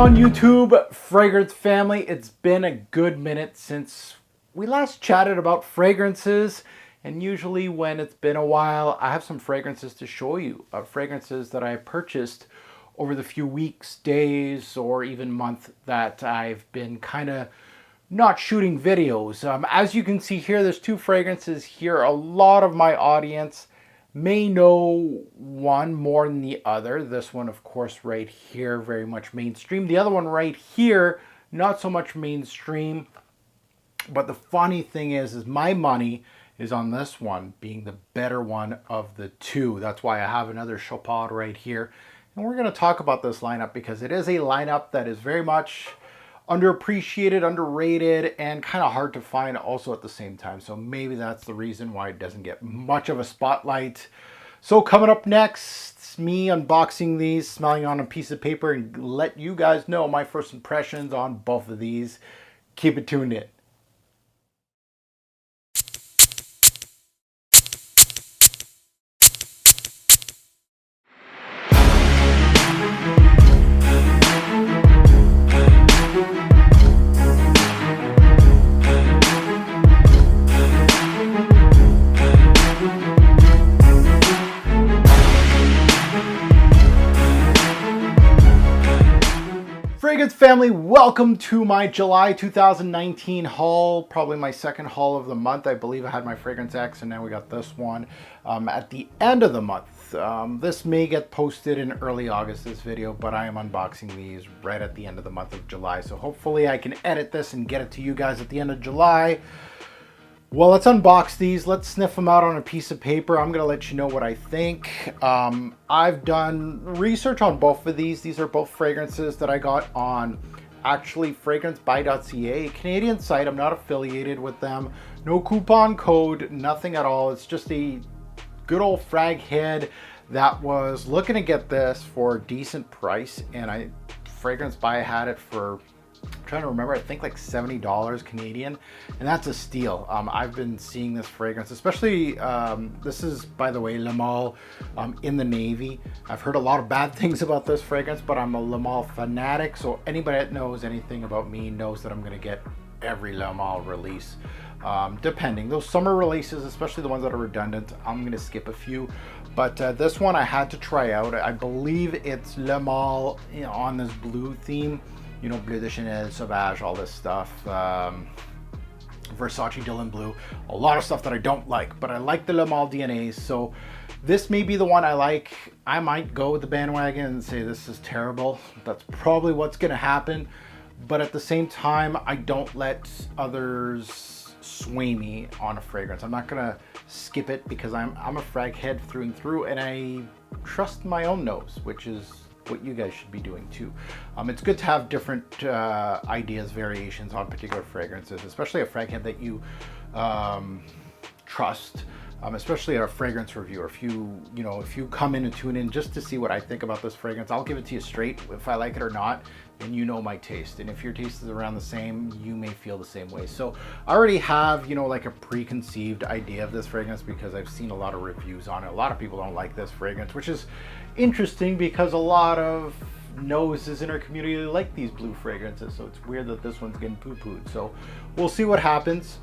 on YouTube, fragrance family? It's been a good minute since we last chatted about fragrances, and usually when it's been a while, I have some fragrances to show you, fragrances that I purchased over the few weeks, days, or even month that I've been kind of not shooting videos. As you can see here, there's two fragrances here. A lot of my audience may know one more than the other. This one, of course, right here, very much mainstream. The other one right here, not so much mainstream. But the funny thing is my money is on this one being the better one of the two. That's why I have another Chopard right here. And we're going to talk about this lineup because it is a lineup that is very much underappreciated, underrated, and kind of hard to find also at the same time. So maybe that's the reason why it doesn't get much of a spotlight. So coming up next, it's me unboxing these, smelling on a piece of paper, and let you guys know my first impressions on both of these. Keep it tuned in. Fragrance family, welcome to my July 2019 haul, probably my second haul of the month. I believe I had my Fragrance X and now we got this one at the end of the month. This may get posted in early August, this video, but I am unboxing these right at the end of the month of July. So hopefully I can edit this and get it to you guys at the end of July. Well, let's unbox these. Let's sniff them out on a piece of paper. I'm going to let you know what I think. I've done research on both of these. These are both fragrances that I got on actually fragrancebuy.ca, a Canadian site. I'm not affiliated with them. No coupon code, nothing at all. It's just a good old frag head that was looking to get this for a decent price. And Fragrance Buy had it for, I'm trying to remember, I think like $70 Canadian, and that's a steal. I've been seeing this fragrance, especially, this is, by the way, Le Male in the navy. I've heard a lot of bad things about this fragrance, but I'm a Le Male fanatic, so anybody that knows anything about me knows that I'm going to get every Le Male release. Depending, those summer releases, especially the ones that are redundant, I'm going to skip a few. But this one I had to try out. I believe it's Le Male, you know, on this blue theme. You know, Bleu de Chanel, Sauvage, all this stuff. Versace Dylan Blue. A lot of stuff that I don't like, but I like the Le Male DNA. So this may be the one I like. I might go with the bandwagon and say this is terrible. That's probably what's going to happen. But at the same time, I don't let others sway me on a fragrance. I'm not going to skip it because I'm a frag head through and through, and I trust my own nose, which is what you guys should be doing too. It's good to have different ideas, variations on particular fragrances, especially a frag head that you trust, especially a fragrance reviewer. If you come in and tune in just to see what I think about this fragrance, I'll give it to you straight if I like it or not, and you know my taste. And if your taste is around the same, you may feel the same way. So I already have, you know, like a preconceived idea of this fragrance because I've seen a lot of reviews on it. A lot of people don't like this fragrance, which is interesting because a lot of noses in our community like these blue fragrances. So it's weird that this one's getting poo-pooed. So we'll see what happens.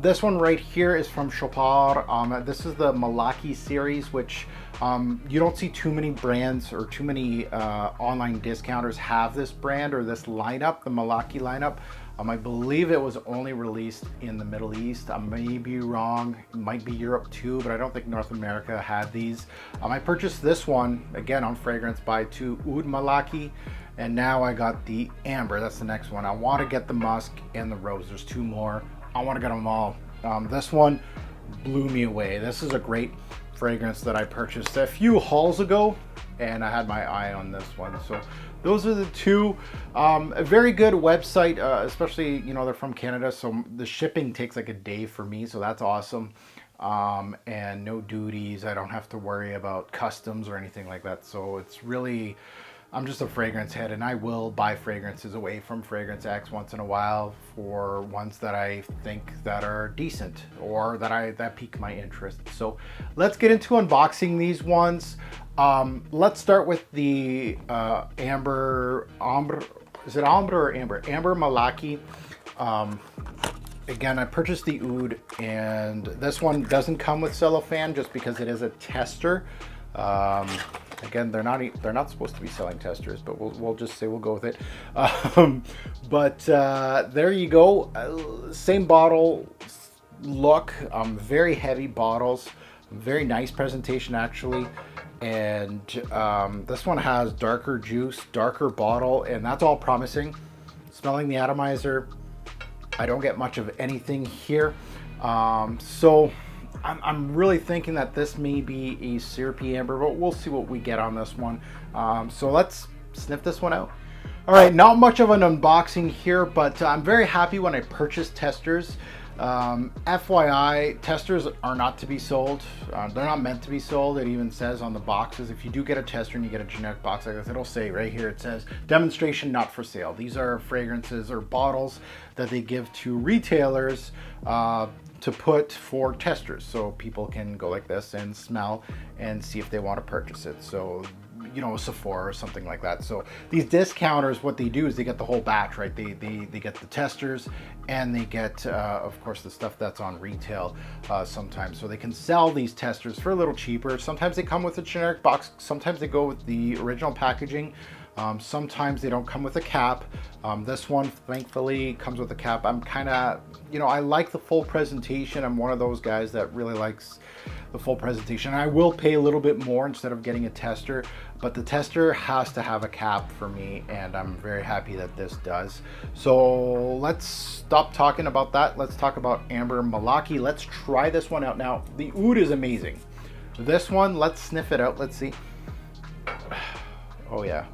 This one right here is from Chopard. This is the Malaki series, which you don't see too many brands or too many online discounters have this brand or this lineup, the Malaki lineup. I believe it was only released in the Middle East. I may be wrong. It might be Europe too, but I don't think North America had these. I purchased this one, again, on Fragrance Buy to Oud Malaki, and now I got the Amber. That's the next one. I want to get the Musk and the Rose. There's two more. I want to get them all. This one blew me away. This is a great fragrance that I purchased a few hauls ago, and I had my eye on this one. So those are the two. A very good website, especially, you know, they're from Canada, so the shipping takes like a day for me, so that's awesome. And no duties. I don't have to worry about customs or anything like that. So it's really I'm just a fragrance head, and I will buy fragrances away from Fragrance X once in a while for ones that I think that are decent or that pique my interest. So let's get into unboxing these ones. Let's start with the Amber. Is it Amber or Amber? Amber Malaki. Again, I purchased the oud, and this one doesn't come with cellophane just because it is a tester. Again, they're not supposed to be selling testers, but we'll just say we'll go with it. There you go. Same bottle look. Very heavy bottles. Very nice presentation actually. And this one has darker juice, darker bottle, and that's all promising. Smelling the atomizer, I don't get much of anything here. So I'm really thinking that this may be a syrupy amber, but we'll see what we get on this one. So let's sniff this one out. All right, not much of an unboxing here, but I'm very happy when I purchased testers. FYI, testers are not to be sold. They're not meant to be sold. It even says on the boxes, if you do get a tester and you get a generic box like this, it'll say right here, it says demonstration not for sale. These are fragrances or bottles that they give to retailers to put for testers, so people can go like this and smell and see if they want to purchase it. So, you know, Sephora or something like that. So these discounters, what they do is they get the whole batch, right? They get the testers, and they get, of course, the stuff that's on retail sometimes. So they can sell these testers for a little cheaper. Sometimes they come with a generic box. Sometimes they go with the original packaging. Sometimes they don't come with a cap. This one, thankfully, comes with a cap. I'm kind of, you know, I like the full presentation. I'm one of those guys that really likes the full presentation. I will pay a little bit more instead of getting a tester, but the tester has to have a cap for me, and I'm very happy that this does. So let's stop talking about that. Let's talk about Amber Malaki. Let's try this one out now. The oud is amazing. This one, let's sniff it out. Let's see. Oh yeah.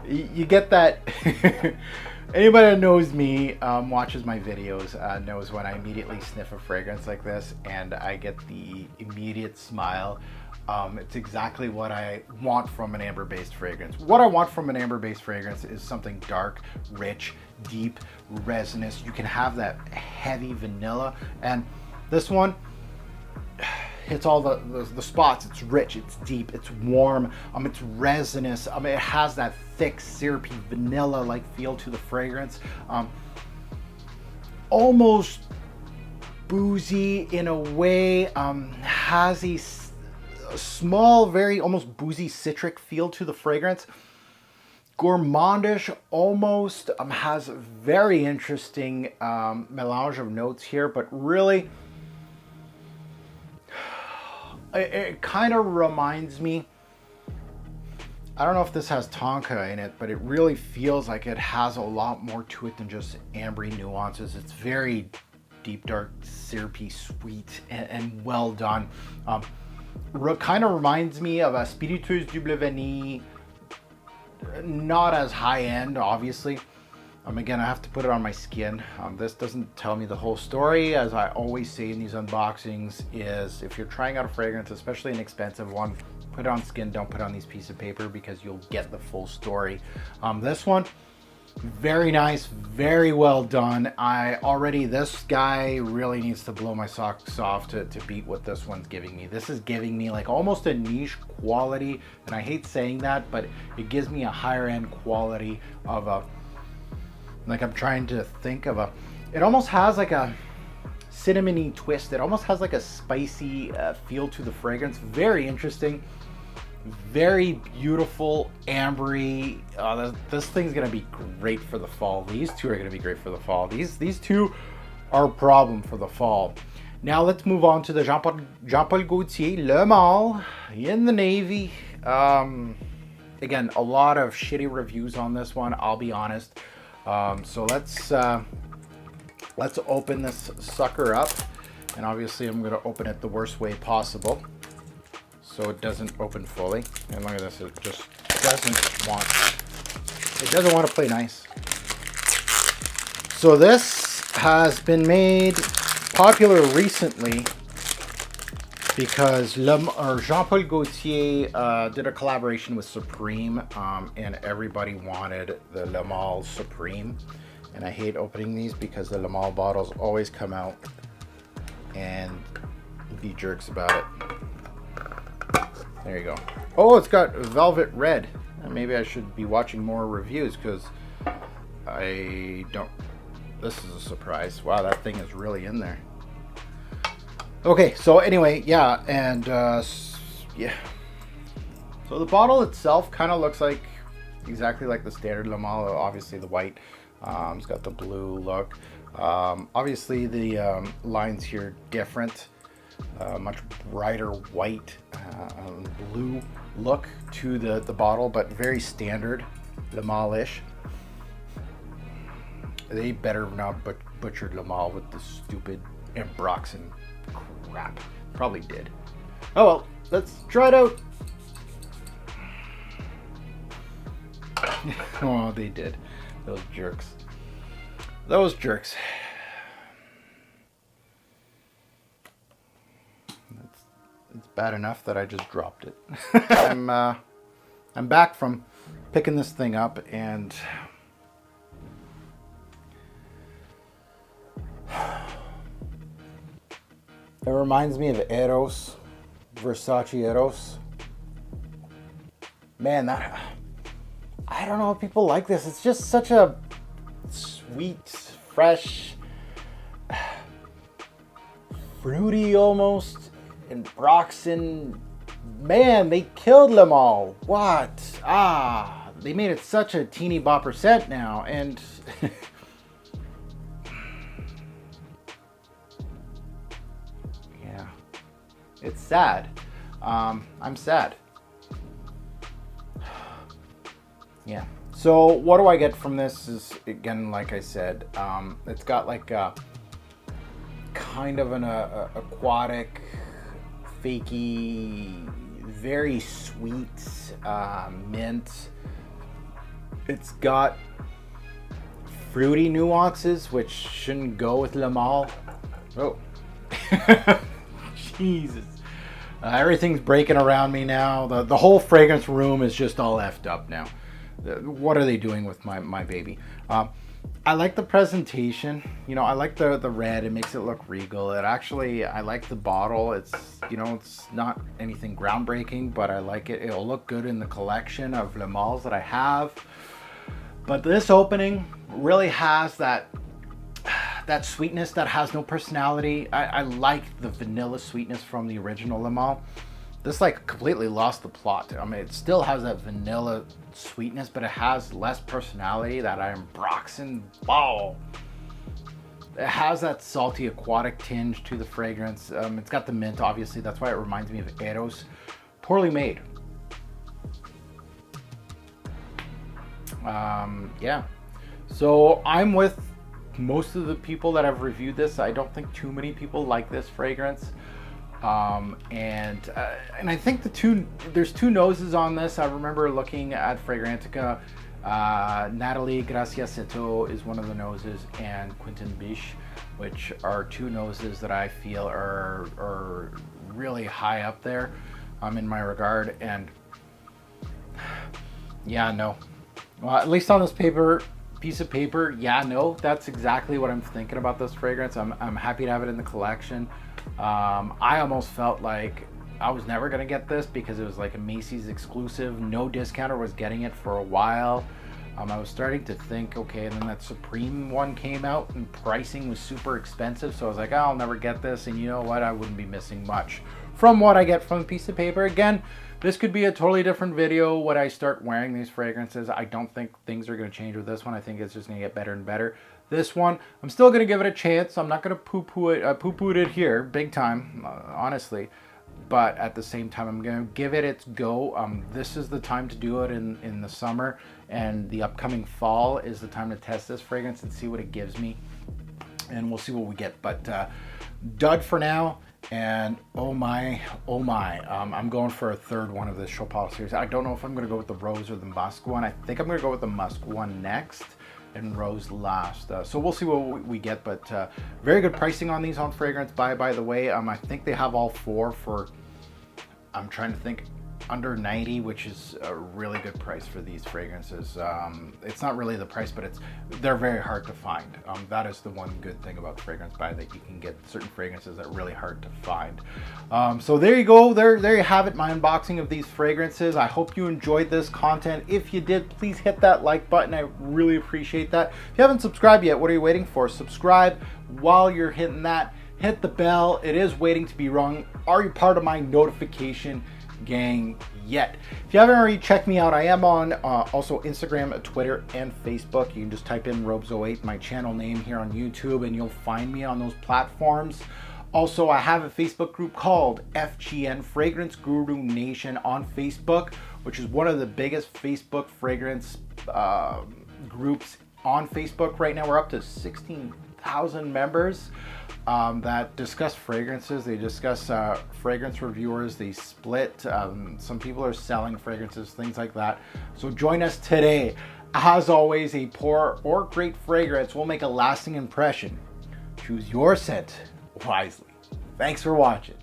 You get that. Anybody that knows me, watches my videos, knows when I immediately sniff a fragrance like this and I get the immediate smile. It's exactly what I want from an amber-based fragrance. What I want from an amber-based fragrance is something dark, rich, deep, resinous. You can have that heavy vanilla, and this one hits all the spots. It's rich, it's deep, it's warm, it's resinous. It has that thick, syrupy, vanilla-like feel to the fragrance. Almost boozy in a way. Has a small, very almost boozy citric feel to the fragrance. Gourmandish almost. Has very interesting melange of notes here, but really it kind of reminds me, I don't know if this has tonka in it, but it really feels like it has a lot more to it than just ambery nuances. It's very deep, dark, syrupy, sweet, and well done. Kind of reminds me of a Spiritueuse Double Vanille, not as high end, obviously. Again, I have to put it on my skin. This doesn't tell me the whole story. As I always say in these unboxings, is if you're trying out a fragrance, especially an expensive one, put it on skin, don't put it on these pieces of paper, because you'll get the full story. This one, very nice, very well done. This guy really needs to blow my socks off to beat what this one's giving me. This is giving me like almost a niche quality, and I hate saying that, but it gives me a higher end quality of a, like, I'm trying to think of it almost has like a cinnamony twist. It almost has like a spicy feel to the fragrance. Very interesting, very beautiful, ambery. This thing's gonna be great for the fall. These two are gonna be great for the fall. These two are a problem for the fall. Now let's move on to the Jean Paul Gaultier Le Male in the navy. Again, a lot of shitty reviews on this one, I'll be honest. So let's open this sucker up, and obviously I'm going to open it the worst way possible so it doesn't open fully. And look at this, it just doesn't want to play nice. So this has been made popular recently because Jean-Paul Gaultier did a collaboration with Supreme, and everybody wanted the Le Male Supreme. And I hate opening these because the Le Male bottles always come out and be jerks about it. There you go. Oh, it's got velvet red. Maybe I should be watching more reviews because I don't. This is a surprise. Wow, that thing is really in there. Okay, so anyway, yeah, and yeah. So the bottle itself kind of looks like exactly like the standard Le Male. Obviously, the white. It's got the blue look. Obviously, the lines here different. Much brighter white, blue look to the bottle, but very standard Le Male-ish. They better not butchered Le Male with the stupid Ambroxan crap. Probably did. Oh well, let's try it out. Oh, they did. Those jerks. Those jerks. It's bad enough that I just dropped it. I'm back from picking this thing up, and it reminds me of Eros, Versace Eros. Man, that, I don't know if people like this. It's just such a sweet, fresh, fruity almost. And Ambroxan, man, they killed Le Male. What? They made it such a teeny bopper scent now, and yeah, it's sad. I'm sad. Yeah. So what do I get from this? Is again, like I said, it's got like a kind of an aquatic, fakey, very sweet mint. It's got fruity nuances, which shouldn't go with Le Male. Oh, Jesus! Everything's breaking around me now. The whole fragrance room is just all effed up now. What are they doing with my baby? I like the presentation. You know, I like the red. It makes it look regal. It actually, I like the bottle. It's, you know, it's not anything groundbreaking, but I like it. It'll look good in the collection of Le Males that I have. But this opening really has that sweetness that has no personality. I like the vanilla sweetness from the original Le Male. This like completely lost the plot. I mean, it still has that vanilla sweetness, but it has less personality. That Ambroxan ball. It has that salty aquatic tinge to the fragrance. It's got the mint, obviously. That's why it reminds me of Eros. Poorly made. Yeah. So I'm with most of the people that have reviewed this. I don't think too many people like this fragrance. And I think there's two noses on this. I remember looking at Fragrantica. Natalie Graciasetto is one of the noses, and Quentin Biche, which are two noses that I feel are really high up there in my regard. And yeah, no. Well, at least on this piece of paper, yeah, no, that's exactly what I'm thinking about this fragrance. I'm happy to have it in the collection. I almost felt like I was never gonna get this because it was like a Macy's exclusive. No discounter was getting it for a while. I was starting to think, okay, and then that Supreme one came out and pricing was super expensive, so I was like, oh, I'll never get this, and you know what, I wouldn't be missing much from what I get from a piece of paper. Again, this could be a totally different video when I start wearing these fragrances. I don't think things are going to change with this one. I think it's just going to get better and better. This one, I'm still going to give it a chance. I'm not going to poo-poo it here, big time, honestly. But at the same time, I'm going to give it its go. This is the time to do it in the summer, and the upcoming fall is the time to test this fragrance and see what it gives me. And we'll see what we get. But dud for now. And oh my, I'm going for a third one of this Chopal series. I don't know if I'm going to go with the rose or the musk one. I think I'm going to go with the musk one next. and rose last. So we'll see what we get, but very good pricing on these on Fragrance Buy, by the way. I think they have all four for, I'm trying to think, under 90, which is a really good price for these fragrances. It's not really the price, but they're very hard to find. That is the one good thing about Fragrance Buy, that you can get certain fragrances that are really hard to find. So there you go. There you have it, my unboxing of these fragrances. I hope you enjoyed this content. If you did, please hit that like button. I really appreciate that. If you haven't subscribed yet, what are you waiting for? Subscribe while you're hitting that. Hit the bell. It is waiting to be rung. Are you part of my notification gang yet? If you haven't already checked me out, I am on also Instagram, Twitter, and Facebook. You can just type in Robes08, my channel name here on YouTube, and you'll find me on those platforms. Also, I have a Facebook group called FGN, Fragrance Guru Nation, on Facebook, which is one of the biggest Facebook fragrance groups on Facebook right now. We're up to 16,000 members that discuss fragrances. They discuss fragrance reviewers. They split. Some people are selling fragrances, things like that. So join us today. As always, a poor or great fragrance will make a lasting impression. Choose your scent wisely. Thanks for watching.